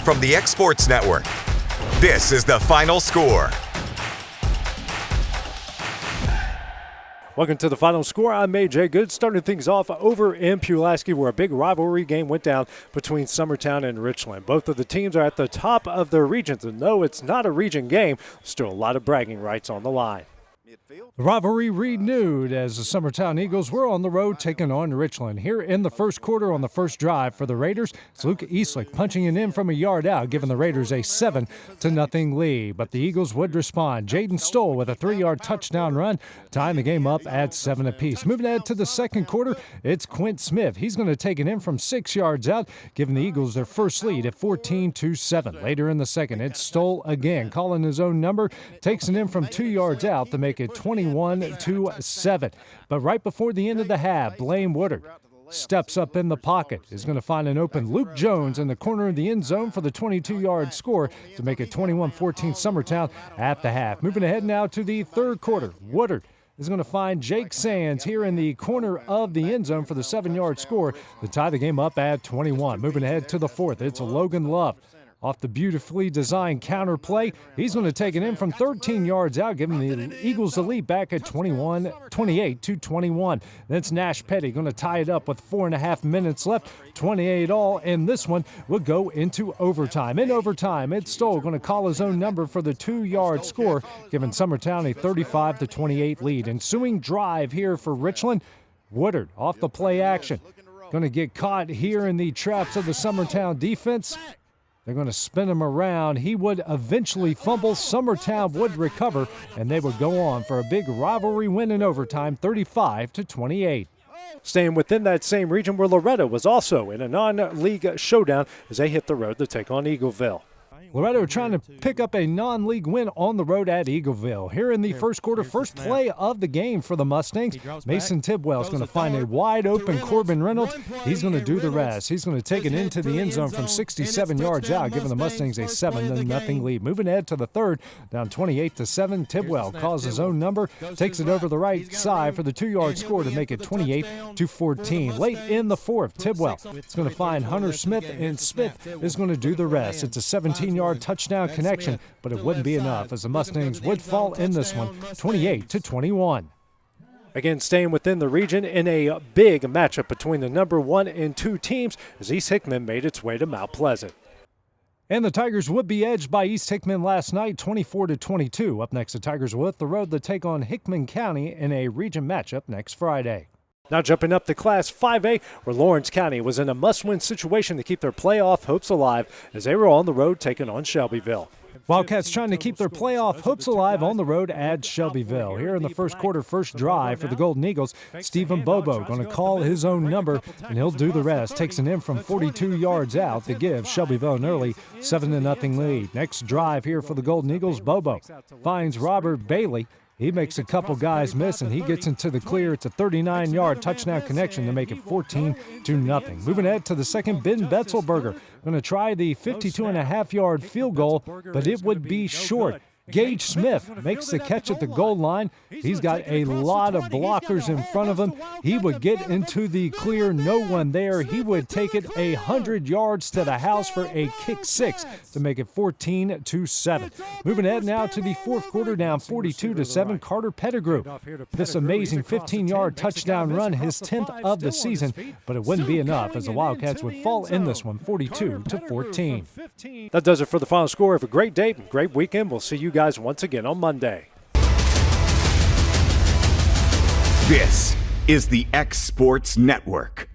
from the X Sports Network. This is the Final Score. Welcome to the Final Score. I'm AJ Good. Starting things off over in Pulaski, where a big rivalry game went down between Summertown and Richland. Both of the teams are at the top of their regions, and though it's not a region game, still a lot of bragging rights on the line. The rivalry renewed as the Summertown Eagles were on the road taking on Richland. Here in the first quarter on the first drive for the Raiders, it's Luke Eastlick punching it in from a yard out, giving the Raiders a 7-0 lead. But the Eagles would respond. Jaden Stoll with a 3-yard touchdown run, tying the game up at 7 apiece. Moving ahead to the second quarter, it's Quint Smith. He's going to take it in from 6 yards out, giving the Eagles their first lead at 14-7. Later in the second, it's Stoll again, calling his own number, takes it in from 2 yards out to make it 21-7. But right before the end of the half, Blaine Woodard steps up in the pocket, is going to find an open Luke Jones in the corner of the end zone for the 22-yard score to make it 21-14 Summertown at the half. Moving ahead now to the third quarter, Woodard is going to find Jake Sands here in the corner of the end zone for the 7-yard score to tie the game up at 21. Moving ahead to the fourth, it's Logan Love. Off the beautifully designed counter play, he's going to take it in from 13 yards out, giving the Eagles the lead back at 28-21. Then it's Nash Petty going to tie it up with 4.5 minutes left, 28 all, and this one will go into overtime. In overtime, it's Stoll going to call his own number for the 2-yard score, giving Summertown a 35-28 lead. Ensuing drive here for Richland, Woodard off the play action. Going to get caught here in the traps of the Summertown defense. They're going to spin him around. He would eventually fumble. Summertown would recover, and they would go on for a big rivalry win in overtime, 35-28. Staying within that same region where Loretto was also in a non-league showdown as they hit the road to take on Eagleville. Loretto trying to pick up a non-league win on the road at Eagleville. Here in the first quarter, first play of the game for the Mustangs, Mason Tidwell is going to find a wide-open Corbin Reynolds. He's going to do the rest. He's going to take it into the end zone from 67 yards out, giving the Mustangs a 7-0 lead. Moving ahead to the third, down 28-7, Tidwell calls his own number, takes it over the right side for the 2-yard score to make it 28-14. Late in the fourth, Tidwell is going to find Hunter Smith, and Smith is going to do the rest. It's a 17-yard touchdown connection, but it wouldn't be enough as the Mustangs would fall in this one, 28-21. Again, staying within the region in a big matchup between the number 1 and 2 teams as East Hickman made its way to Mount Pleasant. And the Tigers would be edged by East Hickman last night, 24-22. Up next, the Tigers will hit the road to take on Hickman County in a region matchup next Friday. Now jumping up to Class 5A, where Lawrence County was in a must-win situation to keep their playoff hopes alive as they were on the road taking on Shelbyville. Wildcats trying to keep their playoff hopes alive on the road at Shelbyville. Here in the first quarter, first drive for the Golden Eagles, Stephen Bobo going to call his own number, and he'll do the rest. Takes it in from 42 yards out to give Shelbyville an early 7-0 lead. Next drive here for the Golden Eagles, Bobo finds Robert Bailey. He makes a couple guys miss, and he gets into the clear. It's a 39-yard touchdown connection to make it 14-0. Moving ahead to the second, Ben Betzelberger going to try the 52.5-yard field goal, but it would be short. Gage Smith makes the catch at the goal line. He's got a lot of blockers in front of him. He would get into the clear, no one there. He would take it 100 yards to the house for a kick 6 to make it 14-7. Moving ahead now to the fourth quarter, down 42-7, Carter Pettigrew. This amazing 15-yard touchdown run, his 10th of the season, but it wouldn't be enough as the Wildcats would fall in this one, 42-14. That does it for the Final Score. Have a great day, great weekend. We'll see you guys once again on Monday. This is the X Sports Network.